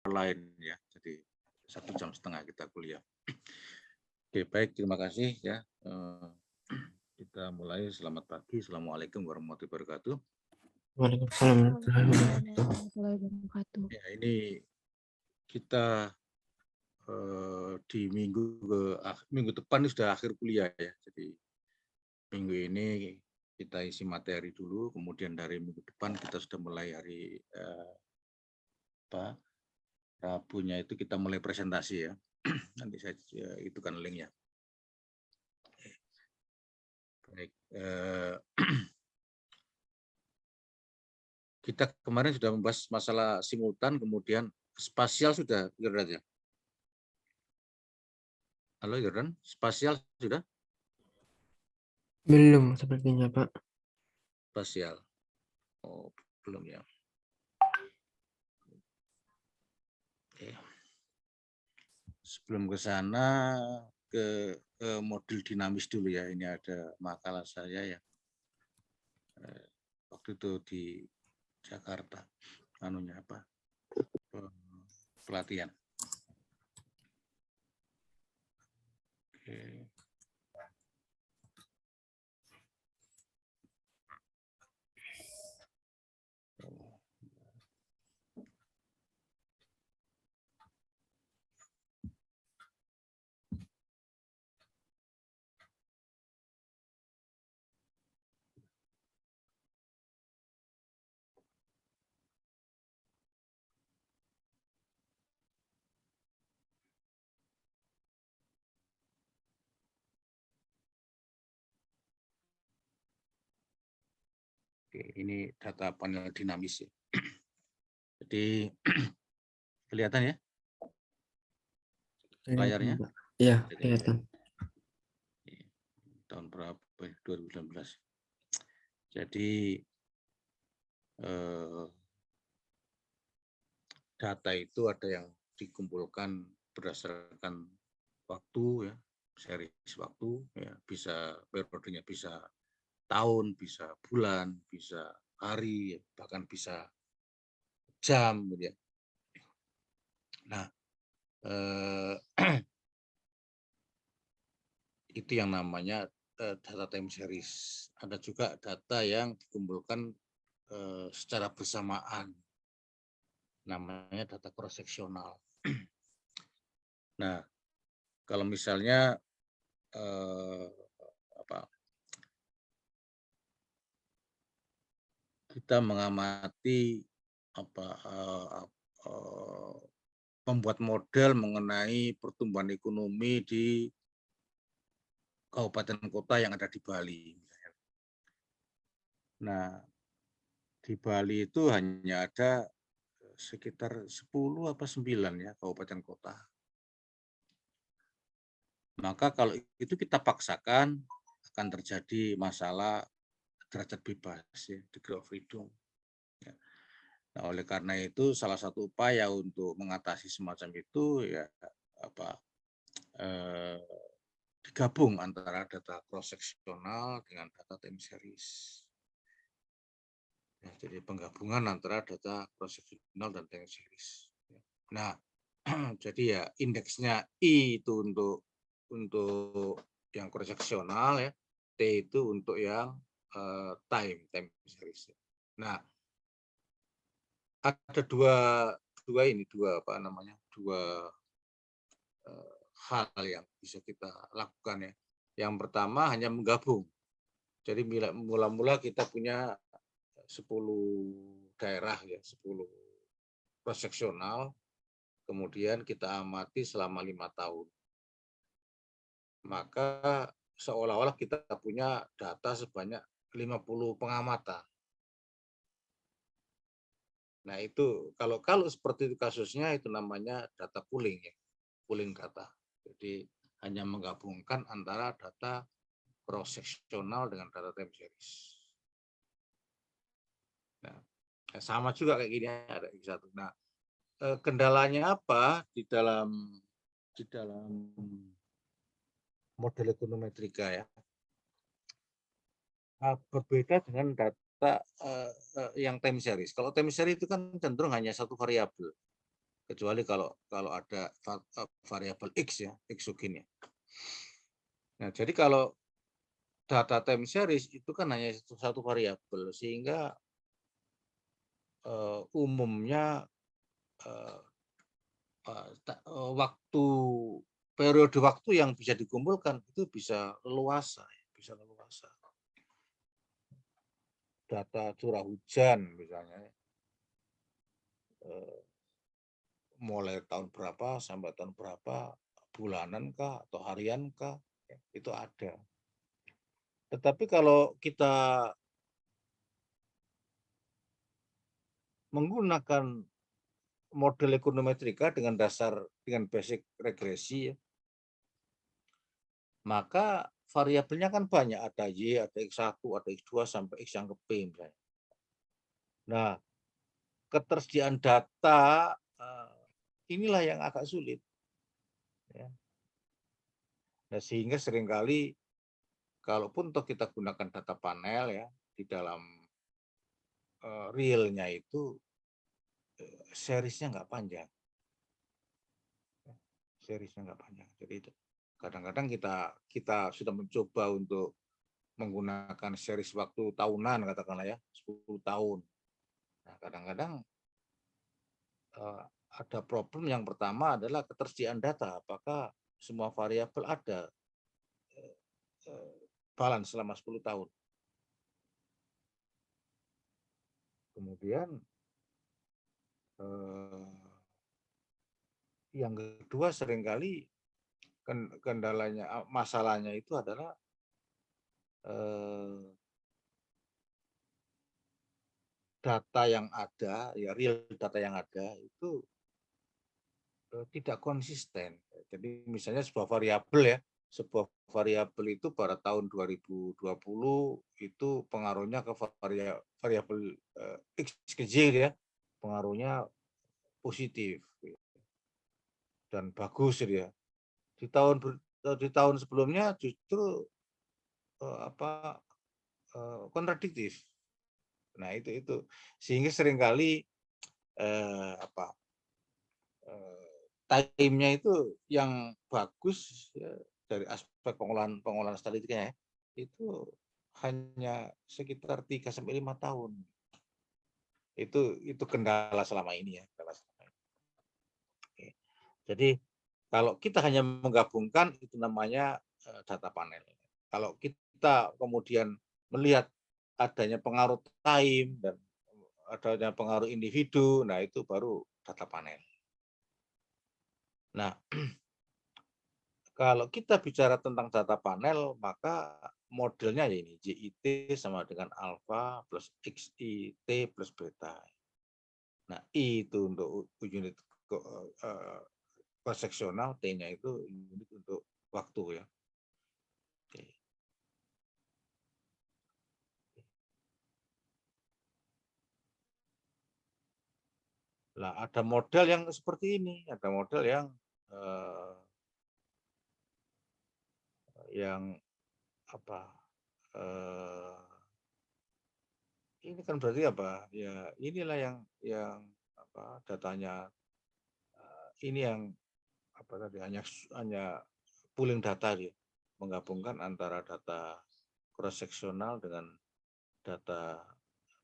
lain ya. Jadi 1,5 jam kita kuliah. Oke, baik, terima kasih ya. Kita mulai. Selamat pagi. Assalamualaikum warahmatullahi wabarakatuh. Waalaikumsalam warahmatullahi wabarakatuh. Ya, ini kita di minggu depan ini sudah akhir kuliah ya. Jadi minggu ini kita isi materi dulu, kemudian dari minggu depan kita sudah mulai hari Rabunya itu kita mulai presentasi ya. Nanti saya itu kan linknya. Baik. Kita kemarin sudah membahas masalah simultan, kemudian spasial sudah, Jordan ya? Halo Jordan, spasial sudah? Belum sepertinya, Pak. Spasial. Oh, belum ya. Oke. Sebelum ke sana, ke model dinamis dulu ya. Ini ada makalah saya ya. Waktu itu di Jakarta, anunya apa? Pelatihan. Oke. Oke, ini data panel dinamis ya. Jadi kelihatan ya layarnya? Iya, kelihatan. Tahun berapa? 2019. Jadi data itu ada yang dikumpulkan berdasarkan waktu ya, series waktu ya, bisa periodenya bisa tahun, bisa bulan, bisa hari, bahkan bisa jam gitu ya. Nah, itu yang namanya data time series. Ada juga data yang dikumpulkan secara bersamaan, namanya data cross seksional. Nah, kalau misalnya kita mengamati membuat model mengenai pertumbuhan ekonomi di kabupaten kota yang ada di Bali. Nah, di Bali itu hanya ada sekitar 10 apa 9 ya kabupaten kota. Maka kalau itu kita paksakan akan terjadi masalah derajat bebas ya, degree of freedom. Ya. Nah, oleh karena itu salah satu upaya untuk mengatasi semacam itu ya digabung antara data cross seksional dengan data time series. Ya, jadi penggabungan antara data cross seksional dan time series. Nah, jadi ya indeksnya I itu untuk yang cross seksional ya, T itu untuk yang time series. Nah, ada dua hal yang bisa kita lakukan ya. Yang pertama hanya menggabung. Jadi mula-mula kita punya 10 daerah ya, 10 cross seksional, kemudian kita amati selama 5 tahun. Maka seolah-olah kita punya data sebanyak 50 pengamatan. Nah, itu kalau seperti itu kasusnya itu namanya data pooling ya. Pooling data. Jadi hanya menggabungkan antara data cross seksional dengan data time series. Nah, sama juga kayak gini ada satu. Nah, kendalanya apa di dalam model ekonometrika ya? Berbeda dengan data yang time series. Kalau time series itu kan cenderung hanya satu variabel. kecuali kalau ada variabel X ya, exogennya. Nah, jadi kalau data time series itu kan hanya satu variabel, sehingga umumnya waktu periode waktu yang bisa dikumpulkan itu bisa leluasa, bisa leluasa. Data curah hujan misalnya, mulai tahun berapa sampai tahun berapa, bulanan kah atau harian kah, itu ada. Tetapi kalau kita menggunakan model ekonometrika dengan basic regresi, maka variabelnya kan banyak, ada Y, ada X1, ada X2 sampai X yang ke P misalnya. Nah, ketersediaan data inilah yang agak sulit. Ya. Nah, sehingga seringkali kalaupun toh kita gunakan data panel ya, di dalam realnya itu seriesnya nggak panjang. Seriesnya nggak panjang. Jadi itu kadang-kadang kita sudah mencoba untuk menggunakan series waktu tahunan, katakanlah ya, 10 tahun. Nah, kadang-kadang ada problem. Yang pertama adalah ketersediaan data. Apakah semua variabel ada balance selama 10 tahun. Kemudian yang kedua seringkali kendalanya, masalahnya itu adalah data yang ada, ya real data yang ada itu tidak konsisten. Jadi misalnya sebuah variabel itu pada tahun 2020 itu pengaruhnya ke variabel X ke Y ya, pengaruhnya positif dan bagus ya. Di tahun sebelumnya justru kontradiktif. Nah, itu sehingga seringkali time-nya itu yang bagus ya, dari aspek pengolahan statistiknya ya, itu hanya sekitar 3 sampai 5 tahun. Itu kendala selama ini ya. Oke. Jadi kalau kita hanya menggabungkan itu namanya data panel. Kalau kita kemudian melihat adanya pengaruh time dan adanya pengaruh individu, nah itu baru data panel. Nah, kalau kita bicara tentang data panel, maka modelnya ya ini, JIT sama dengan alfa plus XIT plus beta. Nah, I itu untuk unit cross-seksional, T-nya itu unit untuk waktu ya. Oke. Nah, ada model yang seperti ini, ada model yang apa? Ini kan berarti apa? Ya, inilah yang apa? Datanya ini yang apa tadi hanya pooling data dia, menggabungkan antara data cross seksional dengan data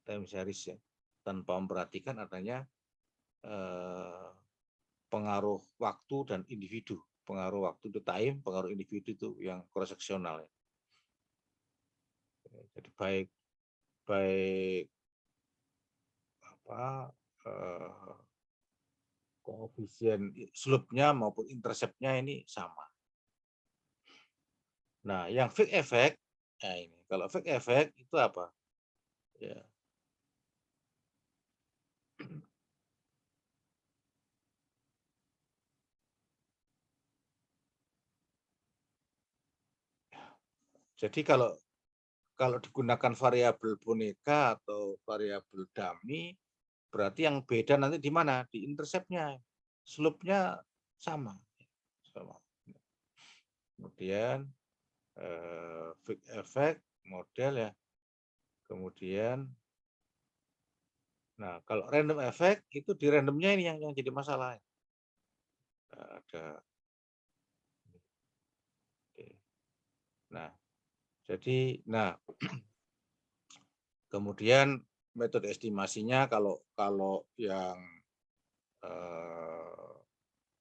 time series ya, tanpa memperhatikan adanya pengaruh waktu dan individu. Pengaruh waktu itu time, pengaruh individu itu yang cross seksional ya. Jadi baik apa koefisien slope-nya maupun intercept-nya ini sama. Nah, yang fake effect, nah ini kalau fake effect itu apa? Ya. Jadi kalau digunakan variabel boneka atau variabel dummy, berarti yang beda nanti di mana? Di intercept-nya. Slope-nya sama. Kemudian fake effect model ya. Kemudian nah, kalau random effect itu di randomnya ini yang jadi masalah. ada. Oke. Nah, jadi kemudian metode estimasinya kalau yang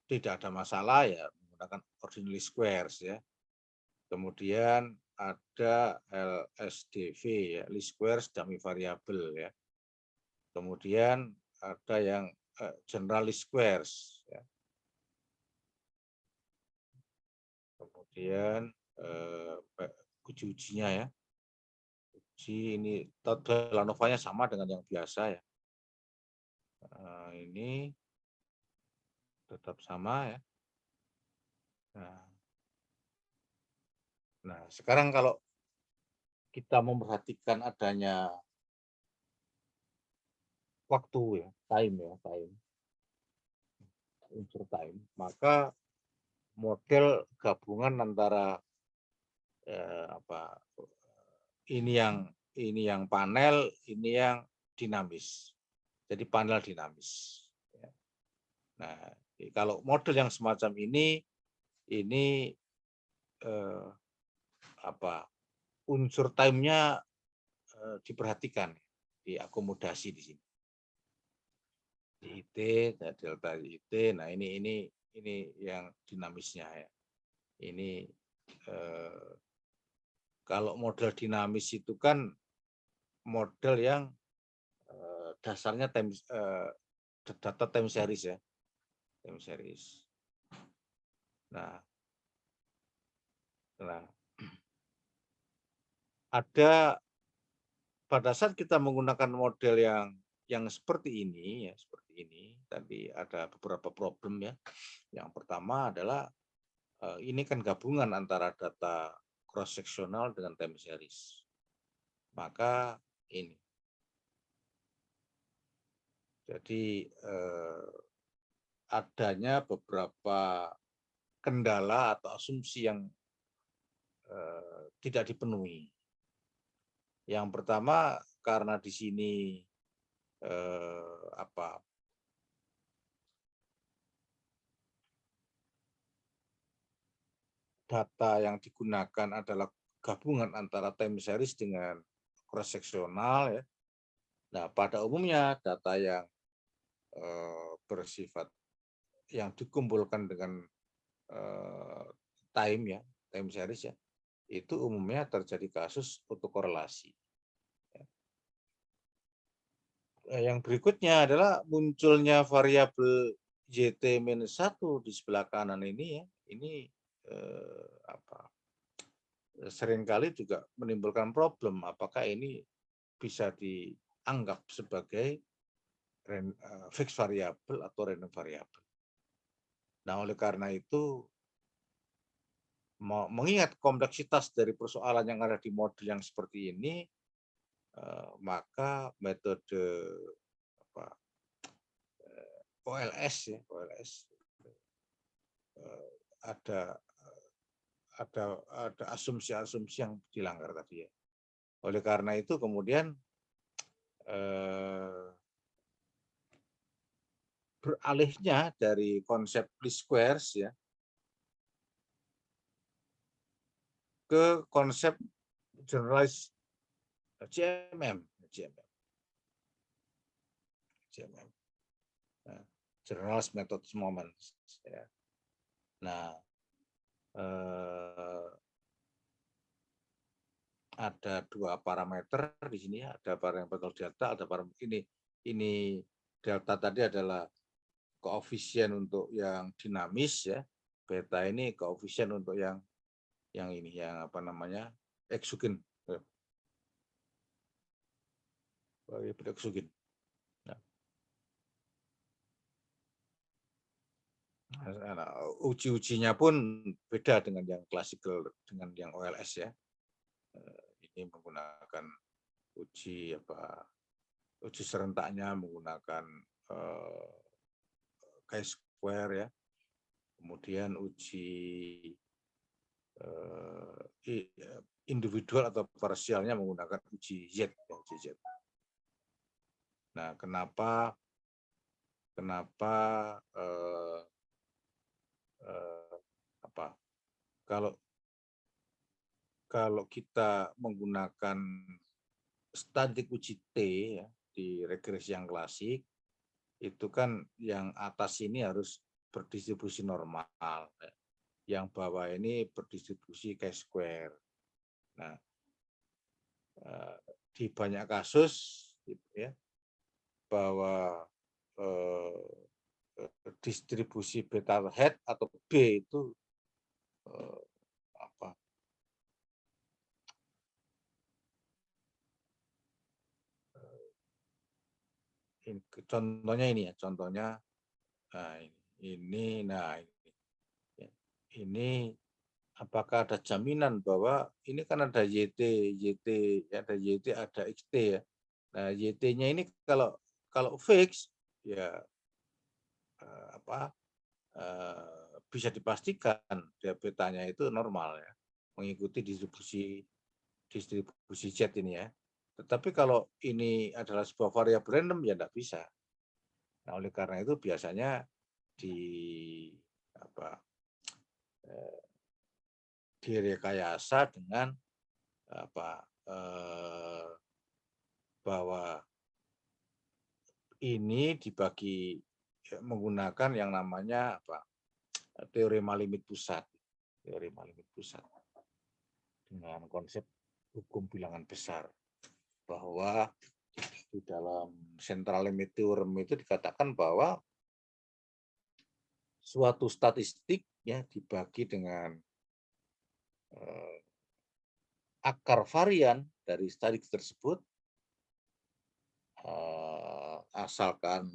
tidak ada masalah ya menggunakan ordinary squares ya. Kemudian ada LSDV ya, least squares dummy variable ya. Kemudian ada yang general least squares ya. Kemudian uji-ujinya ya. Uji ini Delanovanya sama dengan yang biasa ya. Ini tetap sama ya. Nah, sekarang kalau kita memperhatikan adanya waktu ya, time, unsur time, maka model gabungan antara ini yang panel, ini yang dinamis. Jadi panel dinamis. Nah, kalau model yang semacam ini unsur time-nya diperhatikan, diakomodasi di sini. IT, delta IT, nah ini yang dinamisnya ya. Ini kalau model dinamis itu kan model yang dasarnya data time series ya, time series. Nah, ada pada saat kita menggunakan model yang seperti ini ya, tadi ada beberapa problem ya. Yang pertama adalah ini kan gabungan antara data cross sectional dengan time series. Maka ini. Jadi adanya beberapa kendala atau asumsi yang tidak dipenuhi. Yang pertama karena di sini data yang digunakan adalah gabungan antara time series dengan cross sectional ya. Nah, pada umumnya data yang bersifat yang dikumpulkan dengan time series ya, itu umumnya terjadi kasus autokorelasi. Yang berikutnya adalah munculnya variabel YT-1 di sebelah kanan ini ya. Ini seringkali juga menimbulkan problem. Apakah ini bisa dianggap sebagai fixed variable atau random variable? Nah, oleh karena itu, mengingat kompleksitas dari persoalan yang ada di model yang seperti ini, maka metode OLS ya, ada asumsi-asumsi yang dilanggar tadi ya. Oleh karena itu kemudian beralihnya dari konsep least squares ya ke konsep generalized GMM. Generalized methods moments ya. Nah, ada dua parameter di sini, ada parameter delta, ada parameter ini delta tadi adalah koefisien untuk yang dinamis ya, beta ini koefisien untuk yang ini yang eksogen. Eksogen. Nah, uji-ujinya pun beda dengan yang klasikal, dengan yang OLS ya. Ini menggunakan uji serentaknya menggunakan chi-square ya. Kemudian uji individual atau parsialnya menggunakan uji Z. Nah, kenapa kalau kita menggunakan statistik uji T ya, di regresi yang klasik, itu kan yang atas ini harus berdistribusi normal, yang bawah ini berdistribusi chi-square. Nah, di banyak kasus ya, bahwa distribusi beta head atau B itu apa, contohnya ini ya, contohnya ini apakah ada jaminan bahwa ini kan ada YT, ada YT, ada XT ya. Nah, YT-nya ini kalau fix ya bisa dipastikan dia betanya itu normal ya, mengikuti distribusi Z ini ya. Tetapi kalau ini adalah sebuah variabel random ya tidak bisa. Nah, oleh karena itu biasanya direkayasa dengan bahwa ini dibagi menggunakan yang namanya teorema limit pusat dengan konsep hukum bilangan besar, bahwa di dalam central limit theorem itu dikatakan bahwa suatu statistik ya dibagi dengan akar varian dari statistik tersebut, asalkan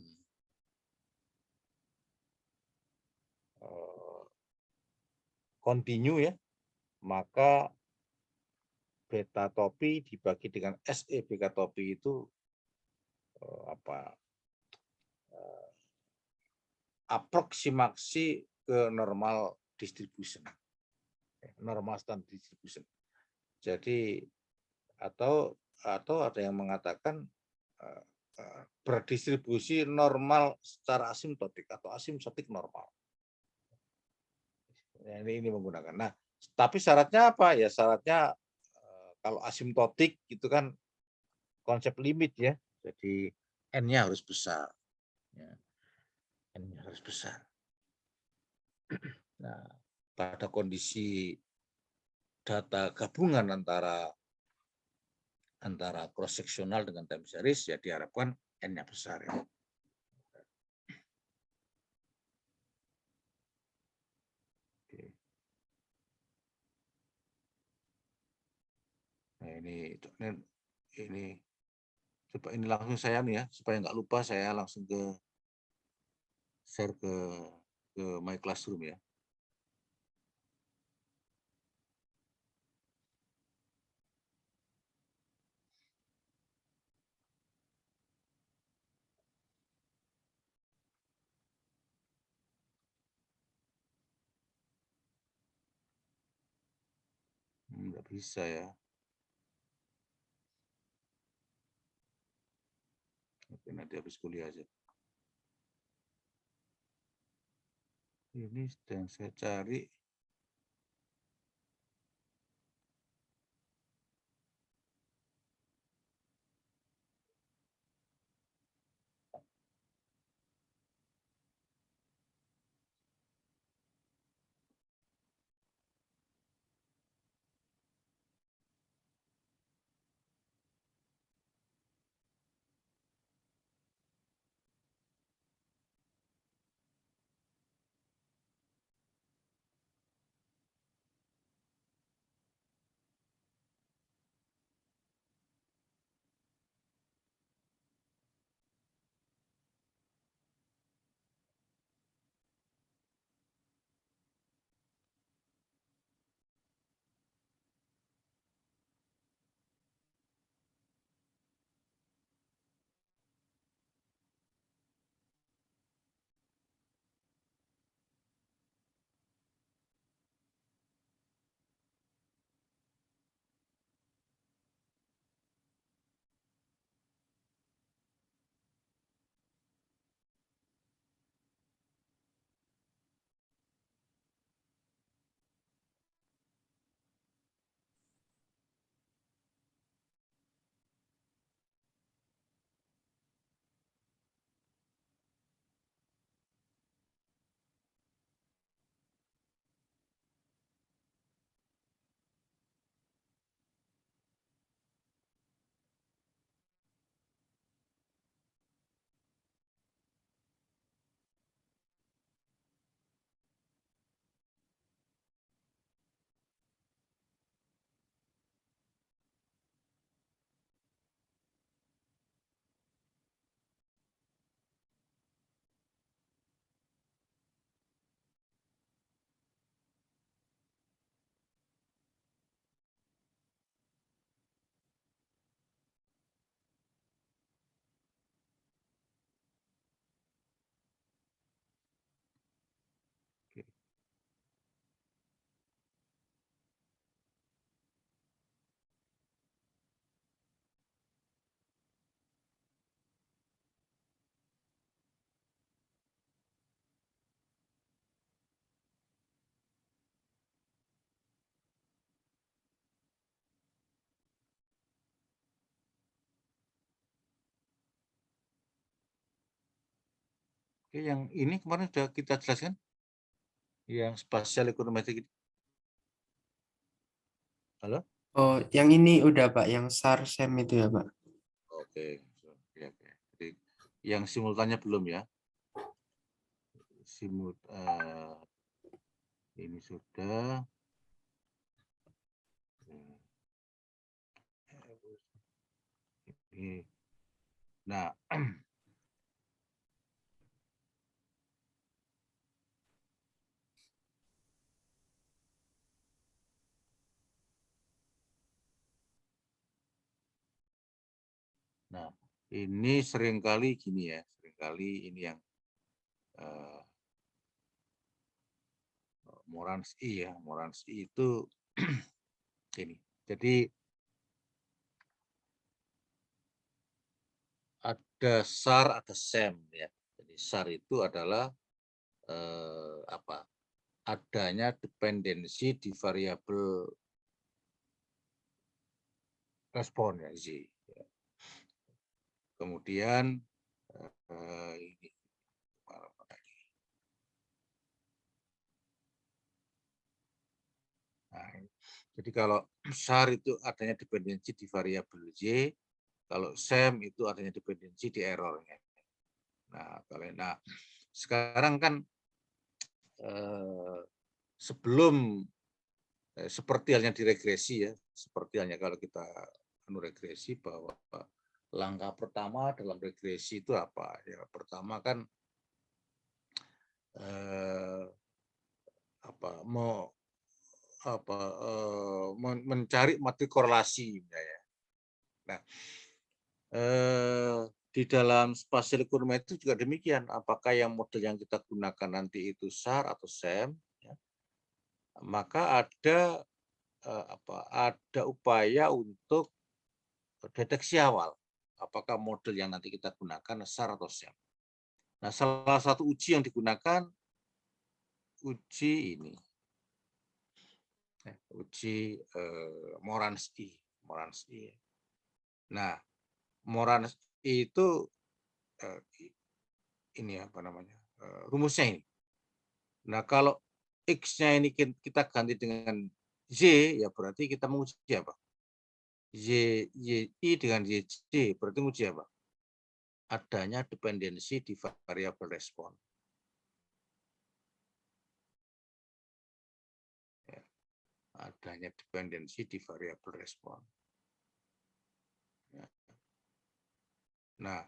kontinu ya, maka beta topi dibagi dengan SE beta topi itu aproksimasi ke normal distribution, normal standard distribution. Jadi atau ada yang mengatakan berdistribusi normal secara asimptotik atau asimptotik normal. Ini menggunakan. Nah, tapi syaratnya apa ya? Syaratnya kalau asimptotik itu kan konsep limit ya. Jadi n-nya harus besar. Ya. N-nya harus besar. Nah, pada kondisi data gabungan antara cross seksional dengan time series ya diharapkan n-nya besar ya. Nah, ini coba ini langsung saya nih ya, supaya nggak lupa saya langsung share ke My Classroom ya. Nggak bisa ya. Oke, nanti habis kuliah aja. Ini sedang saya cari. Oke, yang ini kemarin sudah kita jelaskan, yang spasial econometric. Halo? Oh, yang ini udah Pak, yang SAR SEM itu ya Pak. Oke. Oke, oke. Jadi yang simultannya belum ya? Ini sudah. Nah, nah ini seringkali gini ya, seringkali ini yang Moransky ya, Moransky itu ini. Jadi ada SAR, ada SEM ya. Jadi SAR itu adalah apa? Adanya dependensi di variabel respon ya Z. Kemudian ini nah, jadi kalau SAR itu adanya dependensi di variabel Z, kalau SEM itu adanya dependensi di errornya. Nah, sekarang kan sebelum seperti halnya di regresi ya, seperti halnya kalau kita regresi bahwa langkah pertama dalam regresi itu apa? Ya, pertama kan mencari materi korelasi ya. Nah, di dalam spasial ekonomi itu juga demikian. Apakah yang model yang kita gunakan nanti itu SAR atau SEM? Ya. Maka ada ada upaya untuk deteksi awal. Apakah model yang nanti kita gunakan SAR atau SEM? Nah, salah satu uji yang digunakan uji ini, uji Moransky. Nah, Moransky itu ini apa namanya rumusnya ini. Nah, kalau X-nya ini kita ganti dengan Z, ya berarti kita menguji apa? YI dengan YJ, berarti menguji apa? Adanya dependensi di variabel respon. Ya, adanya dependensi di variabel respon. Ya. Nah,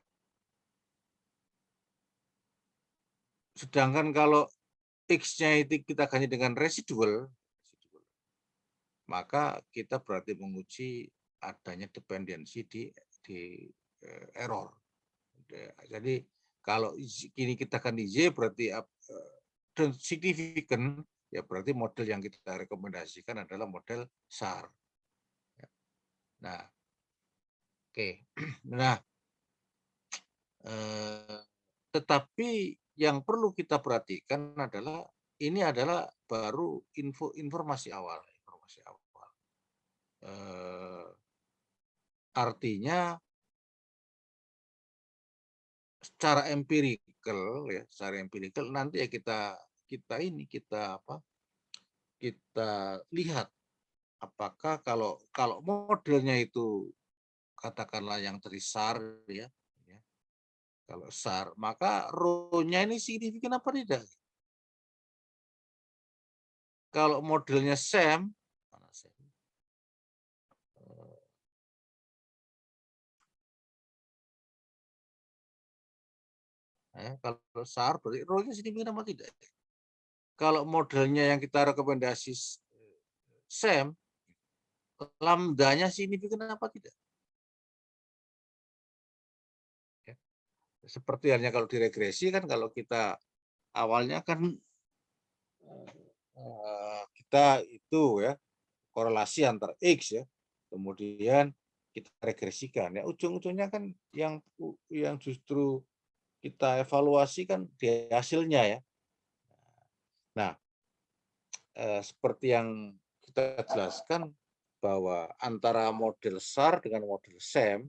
sedangkan kalau X-nya itu kita ganti dengan residual, maka kita berarti menguji adanya dependensi di error. Jadi kalau kini kita ganti Y berarti signifikan, ya berarti model yang kita rekomendasikan adalah model SAR. Nah, oke. Nah, tetapi yang perlu kita perhatikan adalah ini adalah baru informasi awal. Artinya secara empirikal ya, secara empirikal nanti ya kita lihat apakah kalau modelnya itu katakanlah yang dari SAR ya, kalau SAR maka rho-nya ini signifikan apa tidak? Kalau modelnya SEM, kalau SAR berarti rho-nya signifikan apa tidak? Kalau modelnya yang kita rekomendasi SEM, lambdanya signifikan apa tidak? Seperti halnya kalau di regresi kan kalau kita awalnya kan kita itu ya korelasi antar X ya, kemudian kita regresikan ya, ujung-ujungnya kan yang justru kita evaluasi kan di hasilnya ya. Nah, seperti yang kita jelaskan bahwa antara model SAR dengan model SEM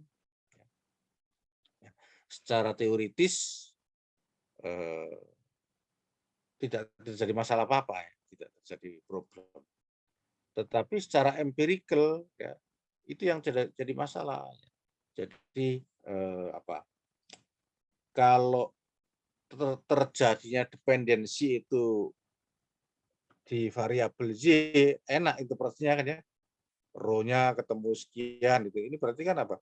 secara teoritis tidak terjadi masalah apa-apa ya, tidak terjadi problem. Tetapi secara empirical ya, itu yang jadi masalah. Jadi, kalau terjadinya dependensi itu di variabel Y, enak interpretasinya kan ya, rho-nya ketemu sekian gitu. Ini berarti kan apa?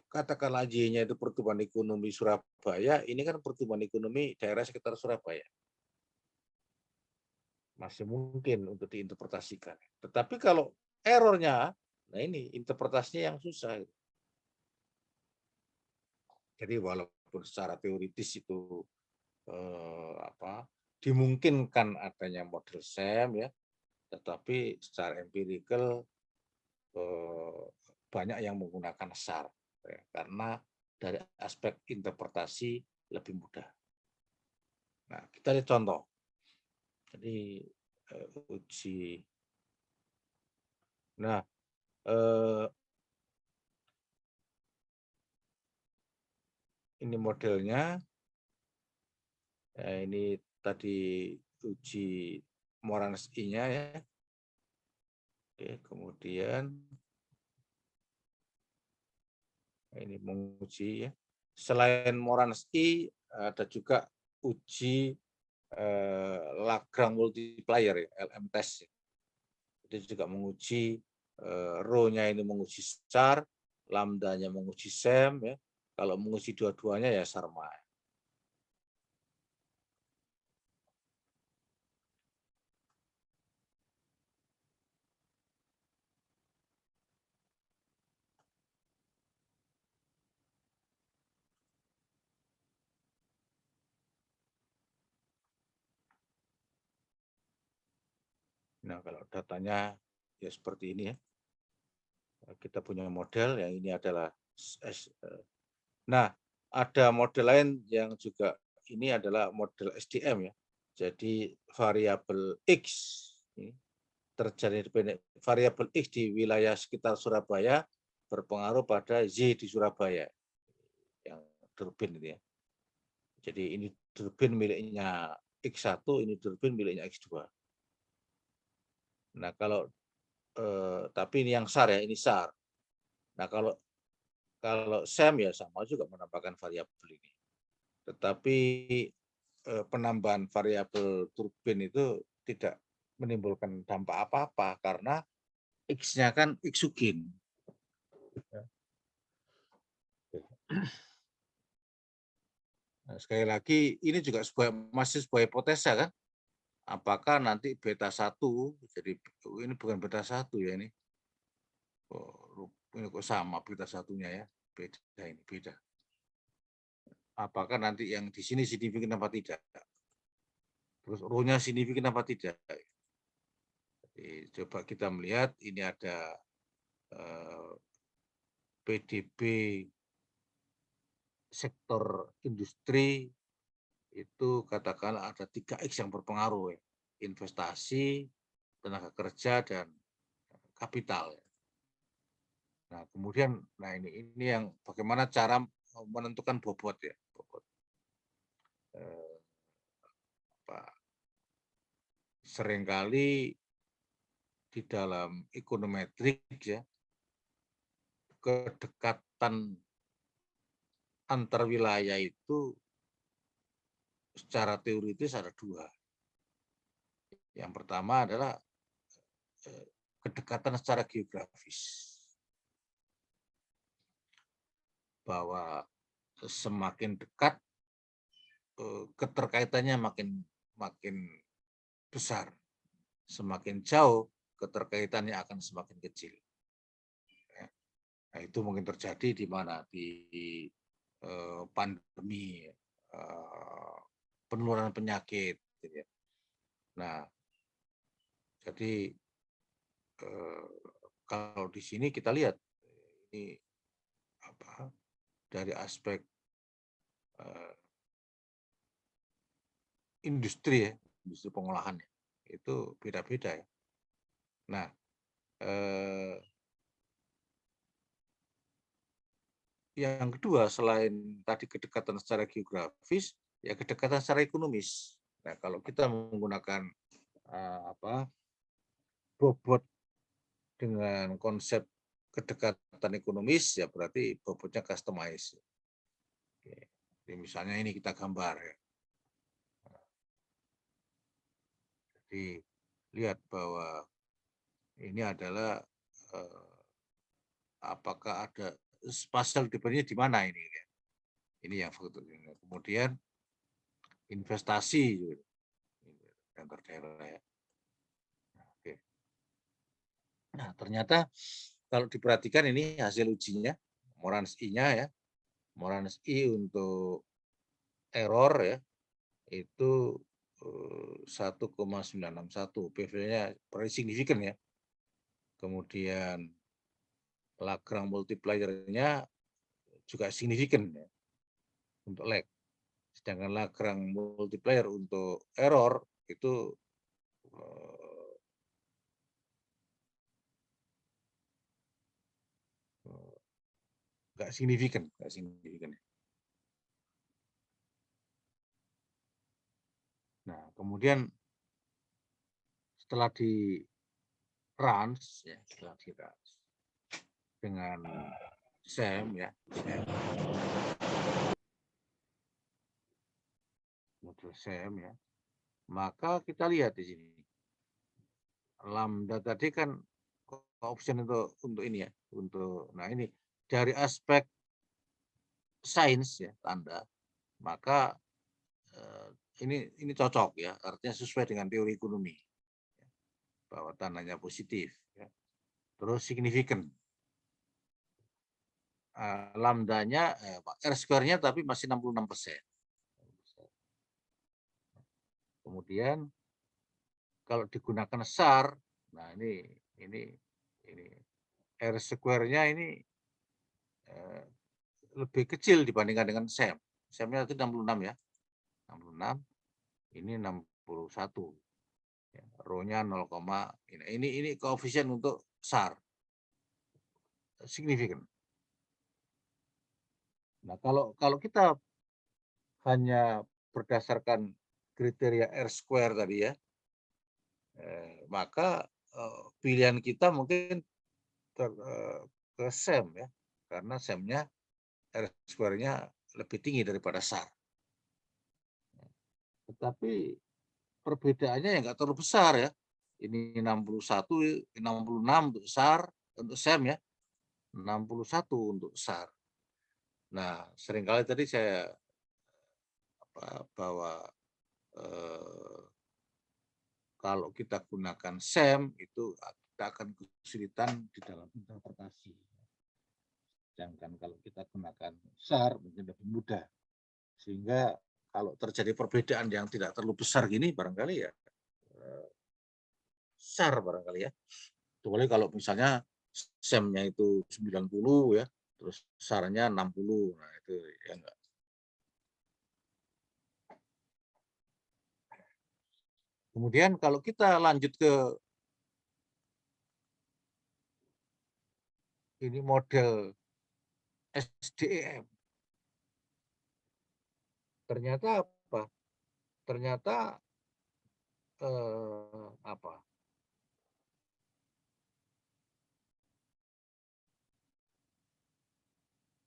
Katakanlah Y-nya itu pertumbuhan ekonomi Surabaya, ini kan pertumbuhan ekonomi daerah sekitar Surabaya. Masih mungkin untuk diinterpretasikan. Tetapi kalau errornya, nah ini interpretasinya yang susah. Jadi walaupun secara teoritis itu dimungkinkan adanya model SEM ya, tetapi secara empirical banyak yang menggunakan SAR ya, karena dari aspek interpretasi lebih mudah. Nah, kita lihat contoh. Jadi uji. Nah, ini modelnya. Ini tadi uji Moranes I-nya ya. Oke, kemudian ini menguji ya. Selain Moranes I, ada juga uji Lagrange multiplier ya, LM test. Jadi juga menguji rho-nya ini menguji SAR, lambda-nya menguji SEM ya. Kalau menguji dua-duanya ya SARMA. Nah, kalau datanya ya seperti ini ya. Kita punya model yang ini adalah nah, ada model lain yang juga ini adalah model SDM ya. Jadi variabel X ini terjadi variabel X di wilayah sekitar Surabaya berpengaruh pada Y di Surabaya yang turbin itu ya. Jadi ini turbin miliknya X1, ini turbin miliknya X2. Nah, kalau tapi ini yang SAR ya, ini SAR. Nah, kalau SEM ya sama juga menambahkan variabel ini. Tetapi penambahan variabel turbin itu tidak menimbulkan dampak apa-apa karena X-nya kan X-ugin. Nah, sekali lagi ini juga masih sebuah hipotesa kan. Apakah nanti beta 1, jadi ini bukan beta 1 ya ini. Ini kok sama beta satunya ya, beda ini beda. Apakah nanti yang di sini signifikan apa tidak? Terus rho-nya signifikan apa tidak? Jadi, coba kita melihat ini ada PDB sektor industri itu katakanlah ada 3X yang berpengaruh ya. Investasi, tenaga kerja, dan kapital. Nah, kemudian ini yang bagaimana cara menentukan bobot ya. Bobot. Seringkali di dalam ekonometrik ya, kedekatan antar wilayah itu secara teoritis ada dua. Yang pertama adalah kedekatan secara geografis. Bahwa semakin dekat keterkaitannya makin besar. Semakin jauh keterkaitannya akan semakin kecil. Nah, itu mungkin terjadi di mana di pandemi, penularan penyakit. Nah, jadi kalau di sini kita lihat ini dari aspek industri ya, industri pengolahan ya, itu beda-beda ya. Nah, yang kedua selain tadi kedekatan secara geografis, ya kedekatan secara ekonomis. Nah, kalau kita menggunakan bobot dengan konsep kedekatan ekonomis, ya berarti bobotnya customize. Oke. Jadi misalnya ini kita gambar ya. Jadi lihat bahwa ini adalah apakah ada spatial difference di mana ini ya. Ini yang faktornya. Kemudian investasi antar daerah ya. Oke. Nah, ternyata kalau diperhatikan ini hasil ujinya, Morans I-nya ya. Morans I untuk error ya, itu 1,961, PV-nya paling signifikan ya. Kemudian Lagrange multiplier-nya juga signifikan ya, untuk lag. Sedangkan Lagrange multiplier untuk error itu nggak signifikan, nggak signifikan. Nah, kemudian setelah di runs ya, setelah di runs dengan SEM ya, model SEM ya, maka kita lihat di sini lambda tadi kan option untuk ini ya, untuk nah ini dari aspek sains ya tanda, maka ini cocok ya, artinya sesuai dengan teori ekonomi bahwa tandanya positif ya. Terus signifikan lambdanya R square-nya tapi masih 66%. Kemudian kalau digunakan SAR, nah ini R square-nya ini lebih kecil dibandingkan dengan SEM. SEM-nya itu 66 ya. 66, ini 61. Ya, rho-nya 0, ini koefisien untuk SAR. Signifikan. Nah, kalau kita hanya berdasarkan kriteria R square tadi ya, maka pilihan kita mungkin ke SEM ya, karena SEM-nya R square-nya lebih tinggi daripada SAR. Tetapi perbedaannya ya nggak terlalu besar ya. Ini 61, 66 untuk SAR, untuk SEM ya, 61 untuk SAR. Nah, seringkali tadi saya bahwa kalau kita gunakan SEM itu kita akan kesulitan di dalam interpretasi. Sedangkan kalau kita gunakan SAR mungkin lebih mudah. Sehingga kalau terjadi perbedaan yang tidak terlalu besar gini barangkali ya SAR barangkali ya. Kecuali kalau misalnya SEM-nya itu 90 ya, terus SAR-nya 60. Nah, itu ya enggak. Kemudian kalau kita lanjut ke ini model SDEM. Ternyata apa? Ternyata apa?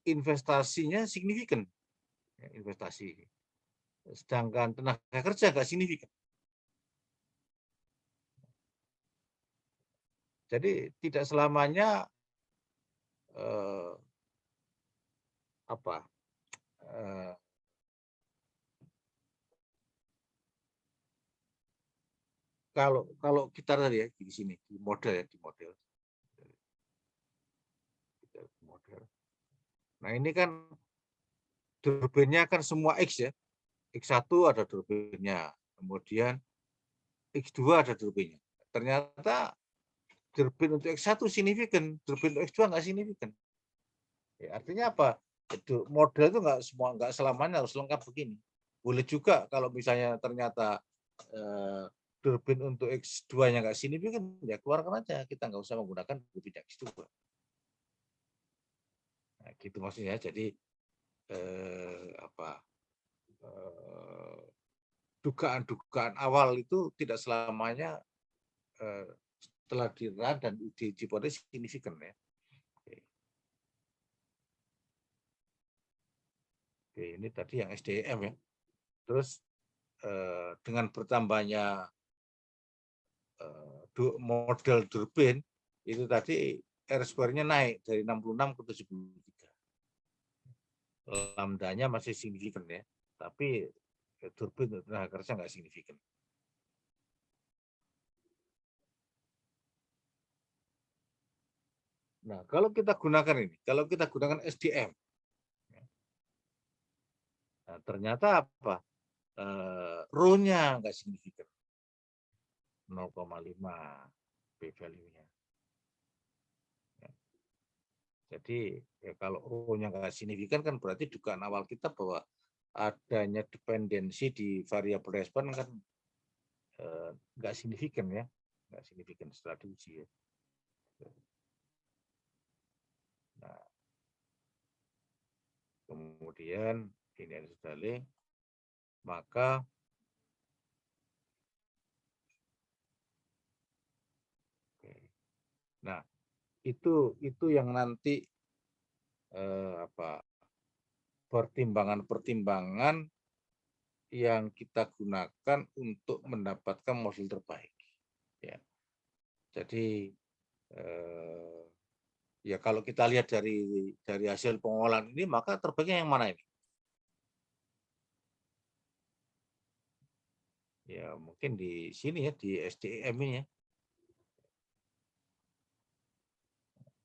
Investasinya signifikan. Ya, investasi. Sedangkan tenaga kerja nggak signifikan. Jadi tidak selamanya apa? Kalau kita tadi ya di sini di model ya di model. Nah ini kan turbinnya kan semua X ya. X1 ada turbinnya, kemudian X2 ada turbinnya. Ternyata turbin untuk X1 signifikan, turbin untuk X2 nggak signifikan. Ya, artinya apa? Itu model itu nggak selamanya harus lengkap begini. Boleh juga kalau misalnya ternyata turbin untuk X2-nya nggak signifikan, ya keluarkan aja. Kita nggak usah menggunakan turbin X2. Nah, gitu maksudnya. Jadi apa? dugaan-dugaan awal itu tidak selamanya setelah di-run dan diuji signifikan ya. Oke, ini tadi yang SDM ya. Terus dengan bertambahnya model turbin itu tadi R-square-nya naik dari 66 ke 73. Lambdanya masih signifikan ya, tapi turbin tenaga kerja nggak signifikan. Nah, kalau kita gunakan ini, kalau kita gunakan SDM, nah, ternyata apa? Rho-nya nggak signifikan, 0,5 p-value-nya. Jadi ya kalau rho-nya nggak signifikan kan berarti dugaan awal kita bahwa adanya dependensi di variabel respon kan nggak signifikan ya, nggak signifikan setelah diuji ya. Nah, kemudian ini ada sekali, maka nah itu yang nanti pertimbangan-pertimbangan yang kita gunakan untuk mendapatkan model terbaik. Ya. Jadi ya kalau kita lihat dari hasil pengolahan ini, maka terbaiknya yang mana ini? Ya mungkin di sini ya, di SDM ini ya.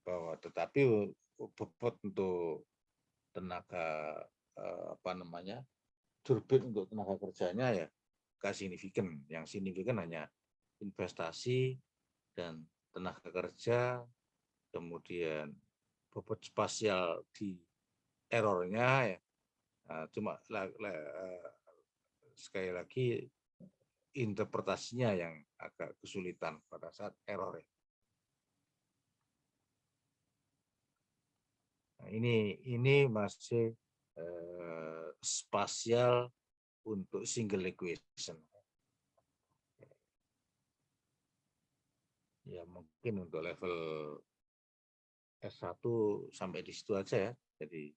Bahwa tetapi bobot untuk tenaga turbin untuk tenaga kerjanya ya nggak signifikan. Yang signifikan hanya investasi dan tenaga kerja, kemudian bobot spasial di errornya ya. Nah, cuma sekali lagi interpretasinya yang agak kesulitan pada saat error ya. Nah, ini masih spasial untuk single equation. Ya mungkin untuk level S1 sampai di situ aja ya. Jadi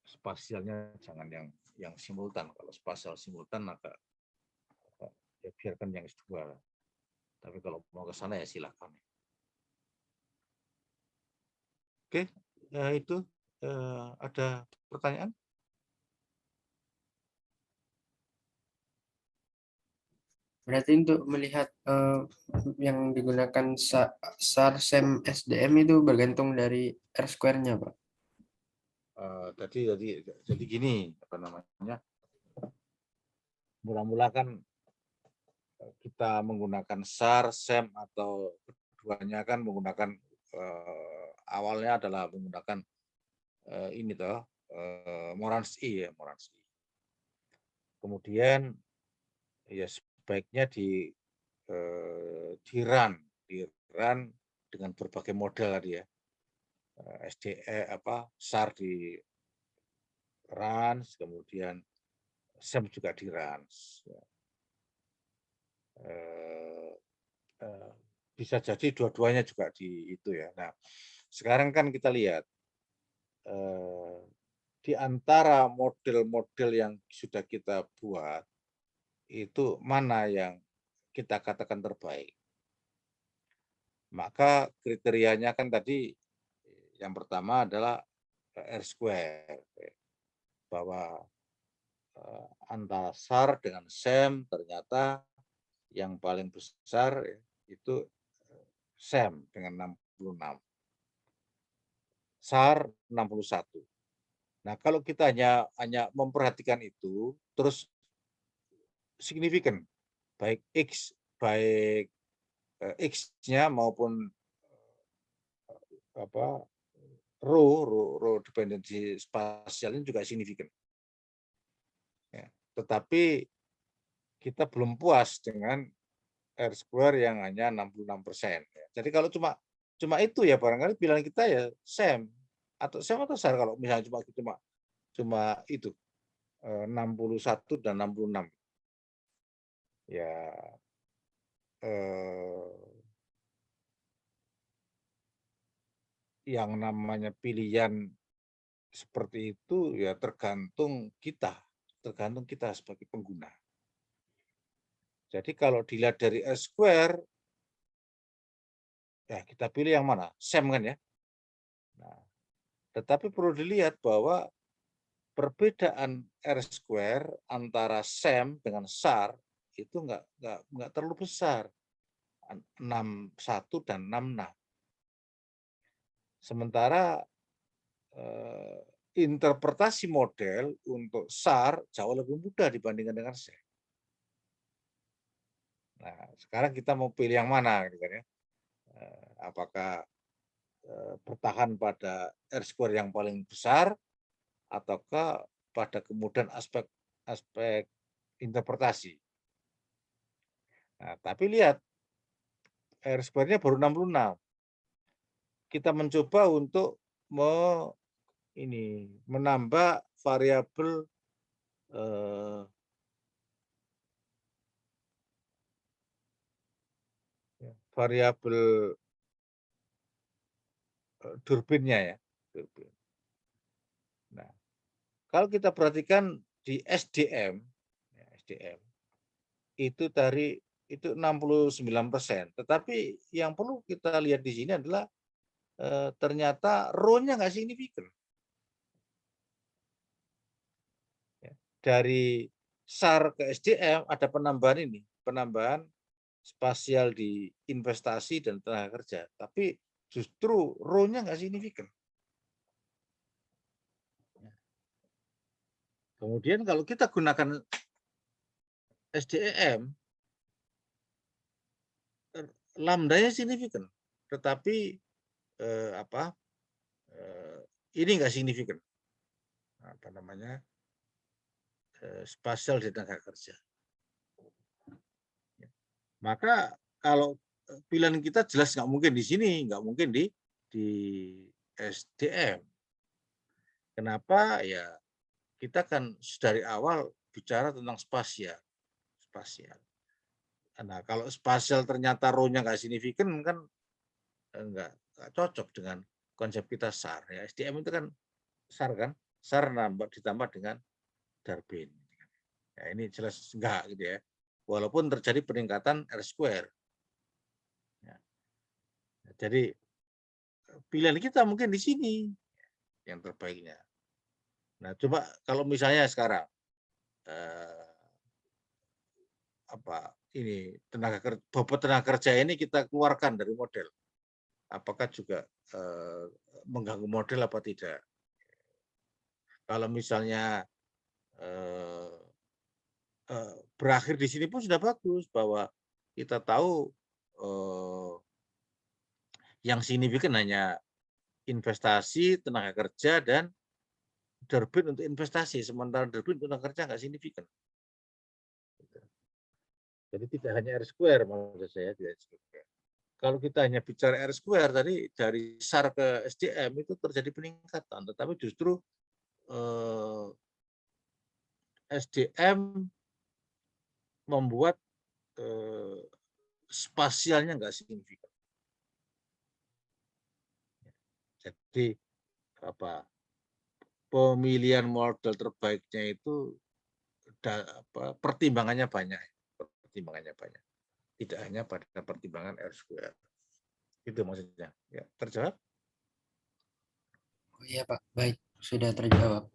spasialnya jangan yang simultan. Kalau spasial simultan agak ya biarkan yang S2. Tapi kalau mau ke sana ya silakan. Oke, itu ada pertanyaan? Berarti untuk melihat yang digunakan SAR, SEM, SDM itu bergantung dari R-square-nya, Pak. Jadi gini, apa namanya? Mula-mula kan kita menggunakan SAR, SEM atau keduanya kan menggunakan awalnya adalah menggunakan ini toh Moran's-E ya, Moran's-E. Kemudian ya sebaiknya di run dengan berbagai model tadi ya. SAR di run, kemudian SEM juga di run. Bisa jadi dua-duanya juga di itu ya. Nah, sekarang kan kita lihat di antara model-model yang sudah kita buat itu mana yang kita katakan terbaik. Maka kriterianya kan tadi yang pertama adalah R-square, bahwa antara SAR dengan SEM ternyata yang paling besar itu SEM dengan 66. SAR 61. Nah, kalau kita hanya memperhatikan itu, terus signifikan baik X-nya maupun rho dependensi spasialnya juga signifikan. Ya, tetapi kita belum puas dengan R-square yang hanya 66%. Jadi kalau cuma itu ya barangkali pilihan kita ya SEM atau SAR kalau misalnya cuma cuma itu 61 dan 66. Ya yang namanya pilihan seperti itu ya tergantung kita sebagai pengguna. Jadi kalau dilihat dari R-square, ya kita pilih yang mana? SEM kan ya. Nah, tetapi perlu dilihat bahwa perbedaan R-square antara SEM dengan SAR itu nggak terlalu besar, 61 dan 66. Sementara interpretasi model untuk SAR jauh lebih mudah dibandingkan dengan SEM. Nah, sekarang kita mau pilih yang mana, gitu kan ya? Apakah bertahan pada R-square yang paling besar, ataukah pada kemudian aspek interpretasi. Nah, tapi lihat R-square-nya baru 66. Kita mencoba untuk menambah variabel turbinnya ya. Nah, kalau kita perhatikan di SDM itu dari itu 69%. Tetapi yang perlu kita lihat di sini adalah ternyata rho-nya nggak signifikan. Dari SAR ke SDM ada penambahan spasial di investasi dan tenaga kerja. Tapi justru rho-nya nggak signifikan. Kemudian kalau kita gunakan SDEM, lambdanya signifikan, tetapi ini nggak signifikan. Spasial di tenaga kerja. Maka kalau pilihan kita jelas nggak mungkin di sini, nggak mungkin di SDM. Kenapa? Ya kita kan dari awal bicara tentang spasial. Nah, kalau spasial ternyata rho-nya nggak signifikan kan nggak cocok dengan konsep kita SAR. Ya, SDM itu kan SAR kan, SAR ditambah dengan Darwin. Ya, ini jelas enggak gitu ya. Walaupun terjadi peningkatan R-square. Ya. Jadi pilihan kita mungkin di sini yang terbaiknya. Nah, coba kalau misalnya sekarang bobot tenaga kerja ini kita keluarkan dari model, apakah juga mengganggu model apa tidak? Kalau misalnya berakhir di sini pun sudah bagus, bahwa kita tahu yang signifikan hanya investasi, tenaga kerja, dan Darwin untuk investasi, sementara Darwin untuk tenaga kerja nggak signifikan. Jadi tidak hanya R-square maksud saya, tidak R-square. Kalau kita hanya bicara R-square tadi dari SAR ke SDM itu terjadi peningkatan, tetapi justru SDM membuat spasialnya nggak signifikan. Jadi pemilihan model terbaiknya itu pertimbangannya banyak, tidak hanya pada pertimbangan R-square. Itu maksudnya. Ya, terjawab? Oh iya Pak, baik, sudah terjawab.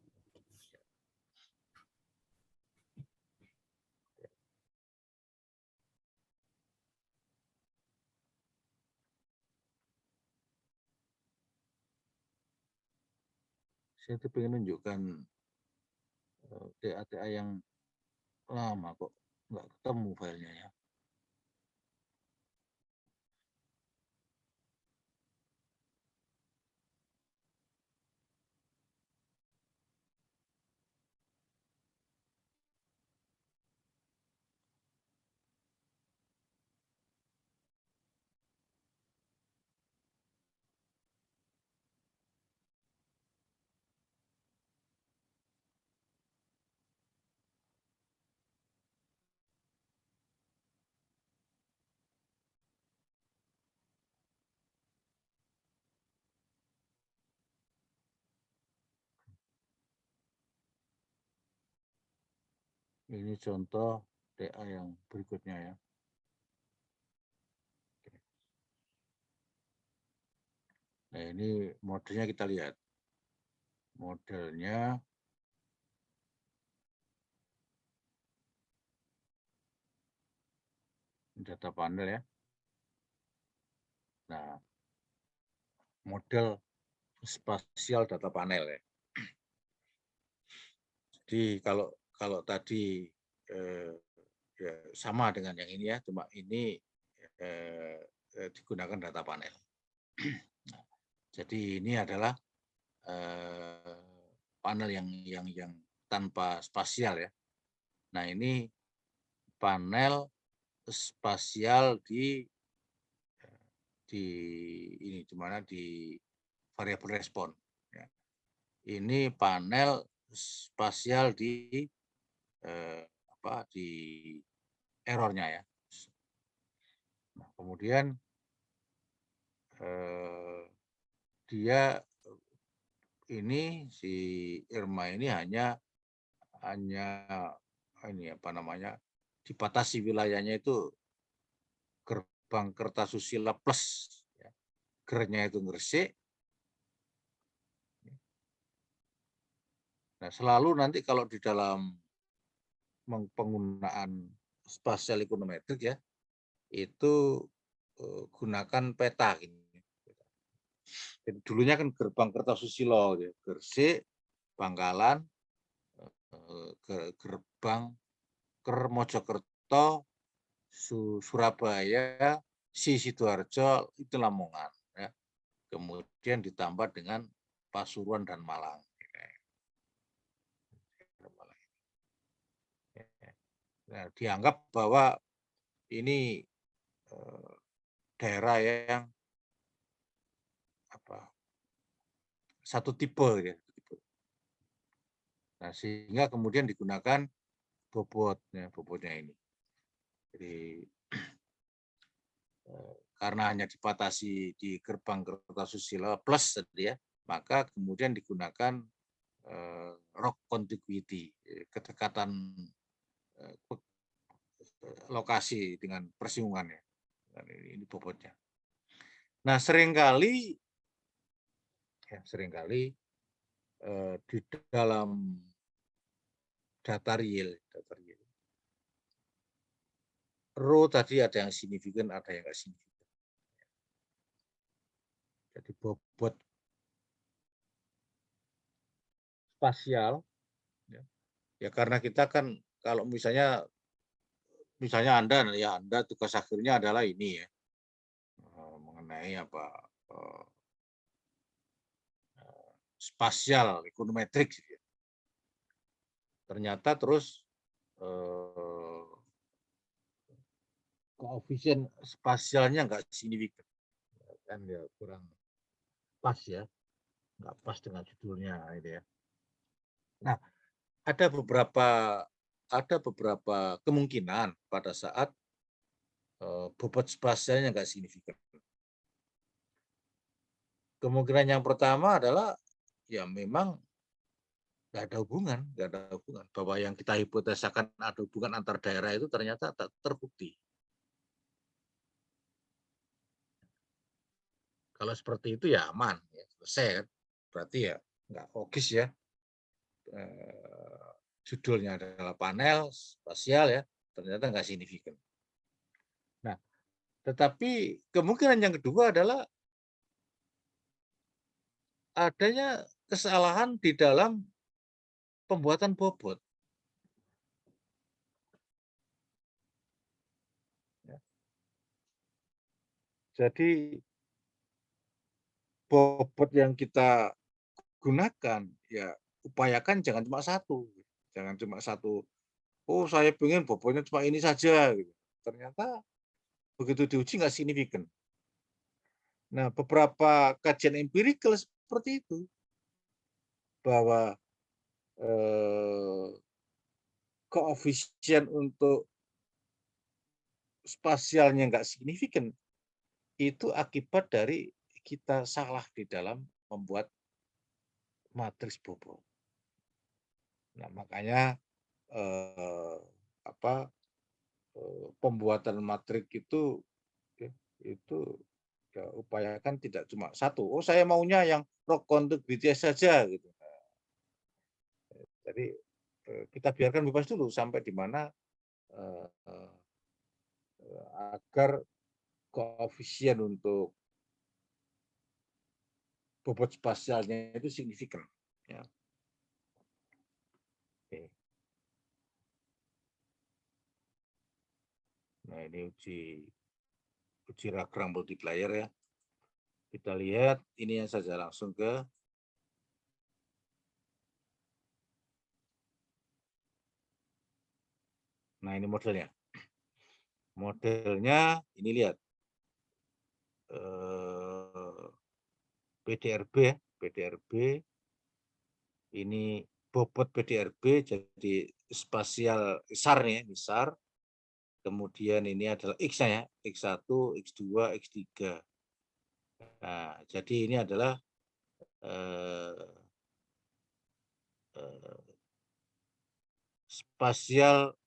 Saya tuh pengen menunjukkan TA yang lama kok nggak ketemu filenya ya. Ini contoh TA yang berikutnya ya. Nah, ini modelnya kita lihat. Modelnya data panel ya. Nah, model spasial data panel ya. Jadi kalau tadi ya sama dengan yang ini ya, cuma ini digunakan data panel. Jadi ini adalah panel yang tanpa spasial ya. Nah, ini panel spasial di ini di mana di variabel respon ya. Ini panel spasial di di errornya ya. Nah, kemudian dia ini si Irma ini hanya ini apa namanya, dibatasi wilayahnya itu Gerbang Kertasusila plus ya. Gernya itu Gresik. Nah, selalu nanti kalau di dalam penggunaan spasial ekonometrik ya, itu gunakan peta ini. Jadi dulunya kan Gerbang Kertasusilo ya, Gresik, Bangkalan, Gerbang Mojokerto, Surabaya, Sidoarjo, itu Lamongan ya. Kemudian ditambah dengan Pasuruan dan Malang. Nah, dianggap bahwa ini daerah yang satu tipe ya. Nah, sehingga kemudian digunakan bobotnya ini. Jadi karena hanya dibatasi di Gerbang Kertasusila plus tadi ya, maka kemudian digunakan rock contiguity, kedekatan lokasi dengan persinggungannya. Ini bobotnya. Nah, seringkali di dalam data real, row tadi ada yang signifikan, ada yang nggak signifikan. Jadi bobot spasial ya karena kita kan kalau misalnya Anda tugas akhirnya adalah ini ya, mengenai spasial ekonometrik gitu ya. Ternyata terus koefisien spasialnya nggak signifikan, kan ya kurang pas ya, nggak pas dengan judulnya itu ya. Nah, ada beberapa kemungkinan pada saat bobot spasialnya nggak signifikan. Kemungkinan yang pertama adalah ya memang nggak ada hubungan bahwa yang kita hipotesakan ada hubungan antar daerah itu ternyata tak terbukti. Kalau seperti itu ya aman, ya selesai kan. Berarti ya nggak logis ya. Judulnya adalah panel spasial ya, ternyata nggak signifikan. Nah, tetapi kemungkinan yang kedua adalah adanya kesalahan di dalam pembuatan bobot. Jadi bobot yang kita gunakan ya upayakan jangan cuma satu. Jangan cuma satu. Oh, saya pengen bobotnya cuma ini saja gitu. Ternyata begitu diuji nggak signifikan. Nah, beberapa kajian empirikal seperti itu bahwa koefisien untuk spasialnya nggak signifikan itu akibat dari kita salah di dalam membuat matriks bobot. Nah, makanya apa pembuatan matrik itu ya, itu ya, upayakan tidak cuma satu. Oh, saya maunya yang rock untuk BTS saja gitu. Jadi kita biarkan bebas dulu sampai di mana agar koefisien untuk bobot spasialnya itu signifikan. Ya. Oke. Nah ini uji Lagrange multiplier ya. Kita lihat ini yang saja langsung ke nah ini modelnya. Modelnya ini lihat PDRB ya, PDRB ini bobot PDRB jadi spasial SAR nih, SAR. Kemudian ini adalah X-nya ya, X1, X2, X3. Nah, jadi ini adalah spasial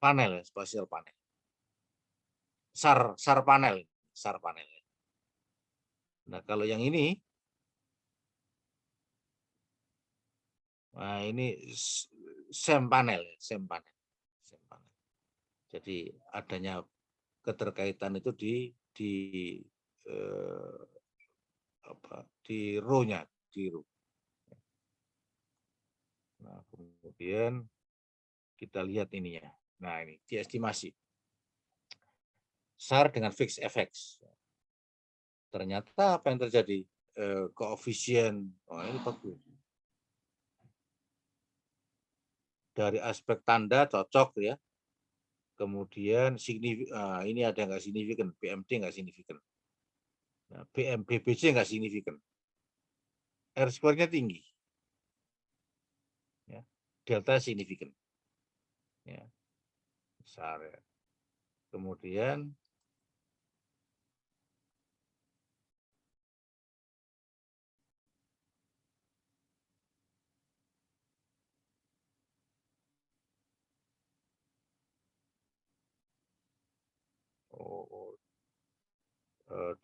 panel ya, spasial panel. SAR panel, SAR panel. Nah, kalau yang ini nah ini SEM panel, SEM panel. SEM panel. Jadi adanya keterkaitan itu di di row-nya, di row. Nah, kemudian kita lihat ininya. Nah, ini diestimasi. SAR dengan fixed effects. Ternyata apa yang terjadi? Koefisien, oh ini bagus. Dari aspek tanda cocok ya. Kemudian ini ada nggak signifikan, BMD nggak signifikan. Nah, BMBBC nggak signifikan. R square-nya tinggi. Ya. Delta signifikan. Ya. Besar ya. Kemudian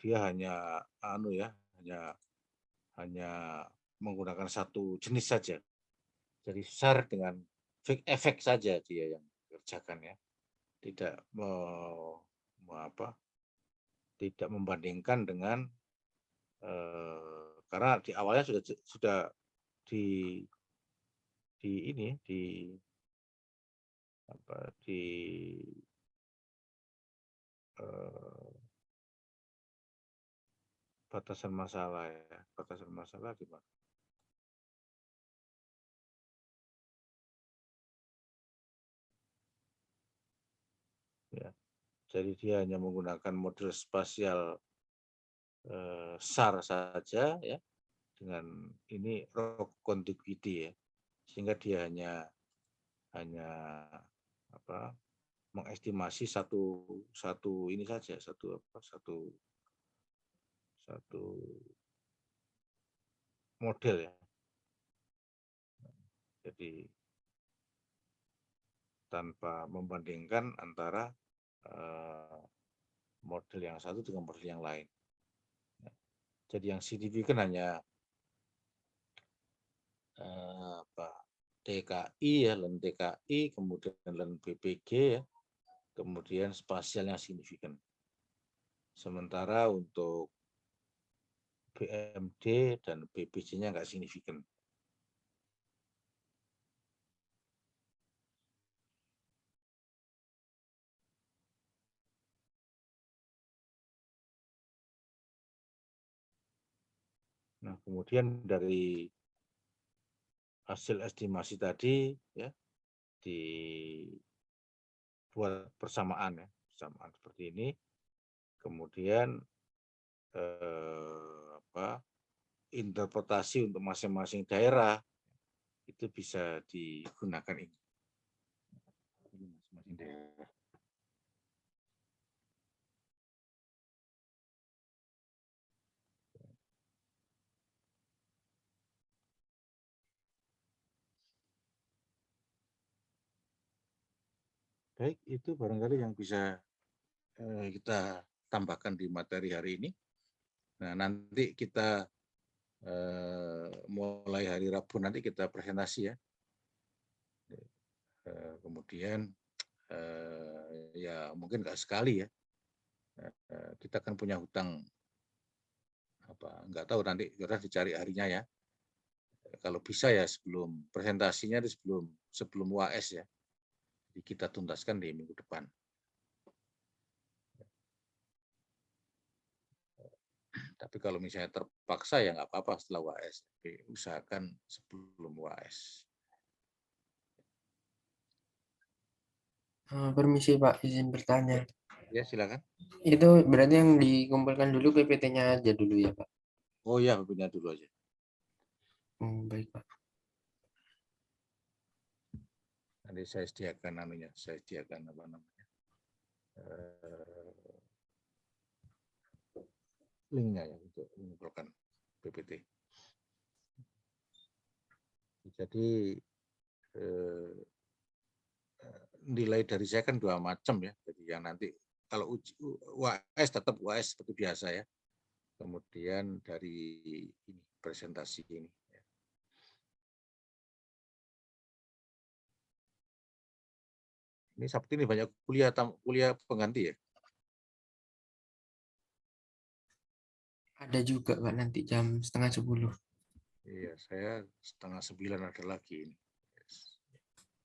dia hanya hanya menggunakan satu jenis saja. Jadi SAR dengan efek saja dia yang kerjakan ya. Tidak tidak membandingkan dengan karena di awalnya sudah di ini di batasan masalah ya, batasan masalah di mana? Ya, jadi dia hanya menggunakan model spasial SAR saja ya dengan ini rock contiguity ya, sehingga dia hanya mengestimasi satu ini saja satu model ya. Jadi tanpa membandingkan antara model yang satu dengan model yang lain. Jadi yang signifikan hanya DKI ya, len DKI, kemudian len BPG ya, kemudian spasial yang signifikan. Sementara untuk BMD dan BPG-nya nggak signifikan. Nah, kemudian dari hasil estimasi tadi ya dibuat persamaan ya, persamaan seperti ini. Kemudian interpretasi untuk masing-masing daerah itu bisa digunakan ini. Masing-masing daerah. Baik, itu barangkali yang bisa kita tambahkan di materi hari ini. Nah, nanti kita mulai hari Rabu nanti kita presentasi ya. Kemudian ya mungkin nggak sekali ya. Kita kan punya hutang nggak tahu nanti kita dicari harinya ya. Kalau bisa ya sebelum presentasinya itu sebelum UAS ya. Jadi kita tuntaskan di minggu depan. Tapi kalau misalnya terpaksa ya nggak apa-apa setelah UAS. Tapi usahakan sebelum UAS. Permisi Pak, izin bertanya. Ya silakan. Itu berarti yang dikumpulkan dulu PPT-nya aja dulu ya Pak? Oh iya, punya dulu aja. Baik Pak. Nanti saya sediakan apa namanya linknya ya untuk mengumpulkan PPT. Jadi nilai dari saya kan 2 macam ya. Jadi yang nanti kalau UAS tetap UAS seperti biasa ya. Kemudian dari ini presentasi ini. Ini Sabtu ini banyak kuliah pengganti ya. Ada juga Pak nanti jam 8:30. Iya, saya 8:30 ada lagi ini.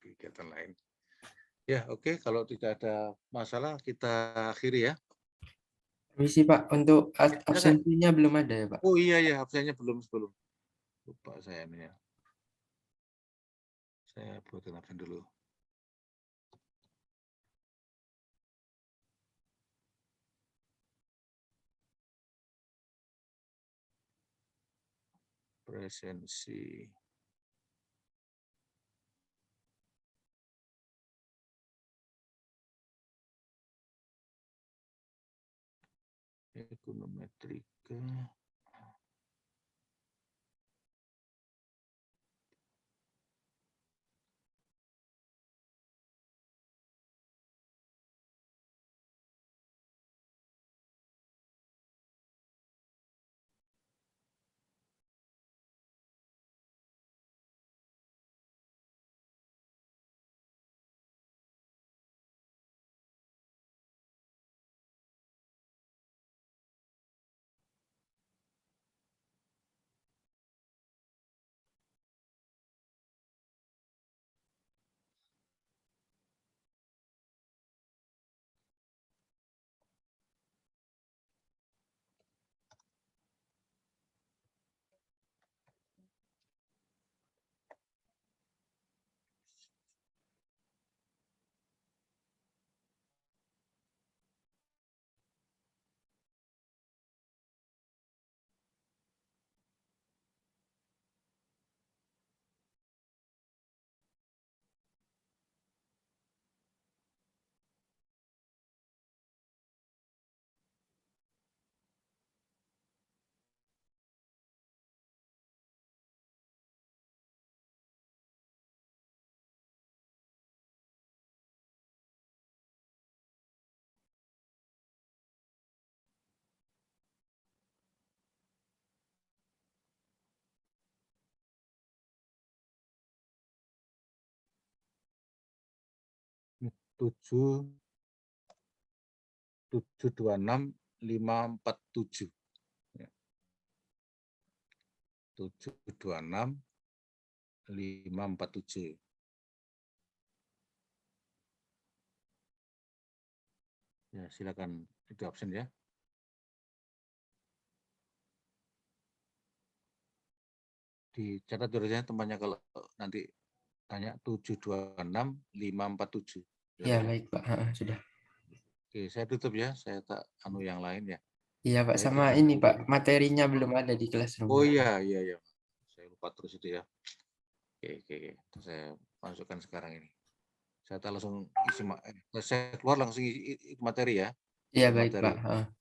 Kegiatan lain. Ya, oke. Kalau tidak ada masalah kita akhiri ya. Permisi Pak, untuk Silakan. absensinya belum ada ya Pak? Oh iya ya, absennya belum. Lupa saya ini ya. Saya buatkan absen dulu. Presensi. Ekonometrika. Ini 726 547. 726 547. Ya, silakan itu absen ya. Dicatat tulisnya temannya kalau nanti tanya 726 547. Ya baik Pak, sudah. Oke, saya tutup ya. Saya tak yang lain ya. Iya Pak, Saya sama tutup. ini Pak, materinya belum ada di Classroom. Oh iya. Saya lupa terus itu ya. Oke. Saya masukkan sekarang ini. Saya langsung saya keluar langsung isi materi ya. Iya baik Materi. Pak.